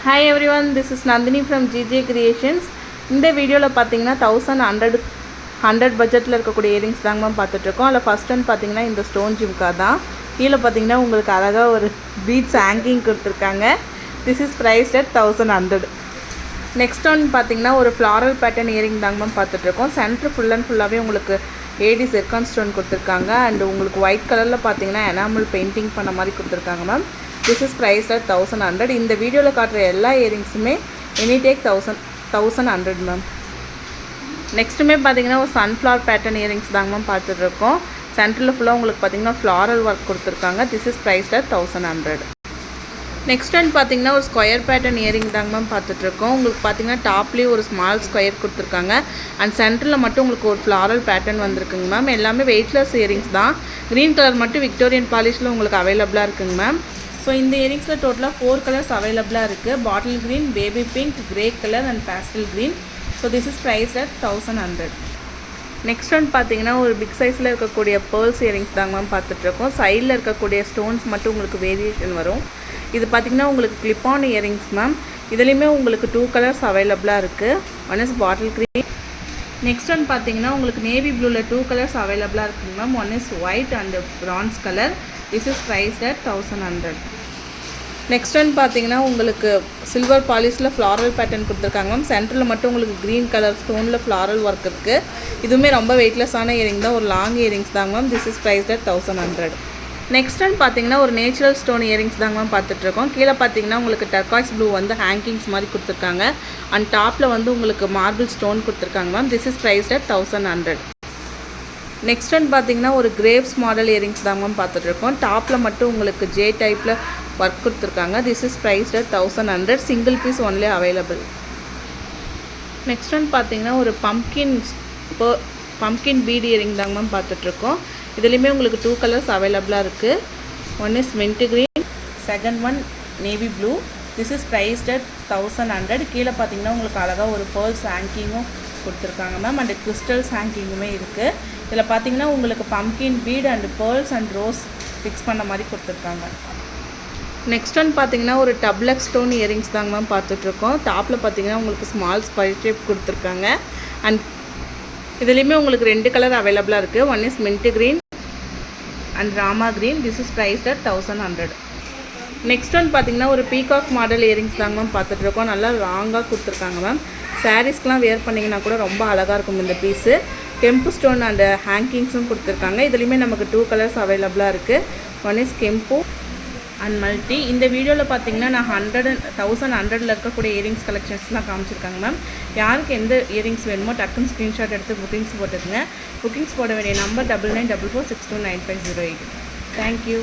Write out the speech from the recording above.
Hi everyone, this is Nandini from GJ Creations. இந்த வீடியோவில் பார்த்தீங்கன்னா 1100 பட்ஜெட்டில் இருக்கக்கூடிய இயரிங்ஸ் தாங்க மேம் பார்த்துட்ருக்கோம். அதில் ஃபஸ்ட் ஒன் பார்த்தீங்கன்னா இந்த ஸ்டோன் ஜிம்கா தான். கீழே பார்த்தீங்கன்னா உங்களுக்கு அழகாக ஒரு பீட்ஸ் ஹேங்கிங் கொடுத்துருக்காங்க. This is priced at 1100. Next one பார்த்தீங்கன்னா ஒரு ஃப்ளாரல் பேட்டர்ன் இயரிங் தாங்க மேம் பார்த்துட்ருக்கோம். சென்டர் ஃபுல் அண்ட் ஃபுல்லாகவே உங்களுக்கு ஏடி ஜெர்கான் ஸ்டோன் கொடுத்துருக்காங்க. அண்ட் உங்களுக்கு ஒயிட் கலரில் பார்த்தீங்கன்னா எனாமல் பெயிண்டிங் பண்ண மாதிரி கொடுத்துருக்காங்க ma'am. This is price at 1100. இந்த வீடியோவில் காட்டுற எல்லா இயரிங்ஸுமே எனி டேக் 1100 மேம். நெக்ஸ்ட்டுமே பார்த்தீங்கன்னா ஒரு சன்ஃப்ளவர் பேட்டர்ன் இயரிங்ஸ் தாங்க மேம் பார்த்துட்ருக்கோம். சென்டரில் ஃபுல்லாக உங்களுக்கு பார்த்தீங்கன்னா ஃப்ளாரல் ஒர்க் கொடுத்துருக்காங்க. This is price at 1100. Next one பார்த்தீங்கன்னா ஒரு ஸ்கொயர் பேட்டர்ன் இயரிங் தாங்க மேம் பார்த்துட்ருக்கோம். உங்களுக்கு பார்த்தீங்கன்னா டாப்லேயே ஒரு ஸ்மால் ஸ்கொயர் கொடுத்துருக்காங்க. அண்ட் சென்டரில் மட்டும் உங்களுக்கு ஒரு ஃப்ளாரல் பேட்டர்ன் வந்திருக்குங்க மேம். எல்லாமே வெயிட்லெஸ் இயரிங்ஸ் தான். க்ரீன் கலர் மட்டும் விக்டோரியன் பாலிஷில் உங்களுக்கு அவைலபிளாக இருக்குங்க மேம். ஸோ இந்த இயரிங்ஸில் டோட்டலாக 4 கலர்ஸ் அவைலபிளாக இருக்குது. Bottle green, baby pink, grey colour and pastel green. So this is price at 1100. Next one பார்த்தீங்கன்னா ஒரு பிக் சைஸில் இருக்கக்கூடிய பேர்ல்ஸ் இயரிங்ஸ் தாங்க மேம் பார்த்துட்ருக்கோம். சைடில் இருக்கக்கூடிய ஸ்டோன்ஸ் மட்டும் உங்களுக்கு வேரியேஷன் வரும். இது பார்த்திங்கன்னா உங்களுக்கு கிளிப் ஆன் இயரிங்ஸ் மேம். இதுலேயுமே உங்களுக்கு 2 கலர்ஸ் அவைலபிளாக இருக்குது. One is bottle green. Next one பார்த்தீங்கன்னா உங்களுக்கு நேவி ப்ளூவில் 2 கலர்ஸ் அவைலபிளாக இருக்குங்க ma'am. One is white and bronze colour. This is priced at 1100. Next one பார்த்தீங்கன்னா உங்களுக்கு சில்வர் பாலிஷில் ஃப்ளாரல் பேட்டர்ன் கொடுத்துருக்காங்க மேம். சென்டரில் மட்டும் உங்களுக்கு க்ரீன் கலர் ஸ்டோனில் ஃப்ளாரல் ஒர்க் இருக்குது. இதுவுமே ரொம்ப வெயிட்லெஸ்ஸான இயரிங் தான். ஒரு லாங் இயரிங்ஸ் தாங்க ma'am. This is priced at 1100. Next one பார்த்தீங்கன்னா ஒரு நேச்சுரல் ஸ்டோன் இயரிங்ஸ் தாங்க மேம் பார்த்துட்ருக்கோம். கீழே பார்த்தீங்கன்னா உங்களுக்கு டர்காய்ஸ் ப்ளூ வந்து ஹேங்கிங்ஸ் மாதிரி கொடுத்துருக்காங்க. அண்ட் டாப்பில் வந்து உங்களுக்கு மார்பிள் ஸ்டோன் கொடுத்துருக்காங்க ma'am. This is priced at 1100. Next one பார்த்தீங்கன்னா ஒரு கிரேப்ஸ் மாடல் இயரிங்ஸ் தாங்க மேம் பார்த்துட்ருக்கோம். டாப்பில் மட்டும் உங்களுக்கு ஜே டைப்பில் ஒர்க் கொடுத்துருக்காங்க. This is priced at 1100. Single piece only available. Next one பார்த்தீங்கன்னா ஒரு பம்கின் பீட் இயரிங் தாங்க மேம் பார்த்துட்ருக்கோம். இதுலேயுமே உங்களுக்கு 2 கலர்ஸ் அவைலபிளாக இருக்குது. One is mint green, second one navy blue. This is priced at 1100. கீழே பார்த்தீங்கன்னா உங்களுக்கு அழகாக ஒரு பேர்ல்ஸ் ஹேங்கிங்கும் கொடுத்துருக்காங்க மேம். அண்ட் கிறிஸ்டல்ஸ் ஹேங்கிங்குமே இருக்குது. இதில் பார்த்தீங்கன்னா உங்களுக்கு pumpkin bead and pearls and rose fix பண்ண மாதிரி கொடுத்துருக்காங்க. நெக்ஸ்ட் ஒன் பார்த்தீங்கன்னா ஒரு டப்லக் ஸ்டோன் இயரிங்ஸ் தாங்க மேம் பார்த்துட்ருக்கோம். டாப்பில் பார்த்தீங்கன்னா உங்களுக்கு ஸ்மால் ஸ்கொயர் ஷேப் கொடுத்துருக்காங்க. அண்ட் இதுலேயுமே உங்களுக்கு 2 கலர் அவைலபிளாக இருக்குது. One is mint green and Rama green. This is priced at 1100. Next one பார்த்தீங்கன்னா ஒரு பீகாக் மாடல் இயரிங்ஸ் தாங்க மேம் பார்த்துட்ருக்கோம். நல்லா லாங்காக கொடுத்துருக்காங்க மேம். சாரீஸ்க்கெலாம் வேர் பண்ணிங்கன்னா கூட ரொம்ப அழகாக இருக்கும் இந்த பீஸு. கெம்பு ஸ்டோன் அண்ட் ஹேங்கிங்ஸும் கொடுத்துருக்காங்க. இதுலேயுமே நமக்கு 2 கலர்ஸ் அவைலபிளாக இருக்குது. One is kemp and multi. இந்த வீடியோவில் பார்த்தீங்கன்னா நான் 1100 இருக்கக்கூடிய இயரிங்ஸ் கலெக்ஷன்ஸ்லாம் காமிச்சிருக்காங்க மேம். யாருக்கு எந்த இயரிங்ஸ் வேணுமோ டக்குன்னு ஸ்க்ரீன்ஷாட் எடுத்து புக்கிங்ஸ் போட்டுக்குங்க. புக்கிங்ஸ் போட வேண்டிய நம்பர் 9944629508. தேங்க்யூ.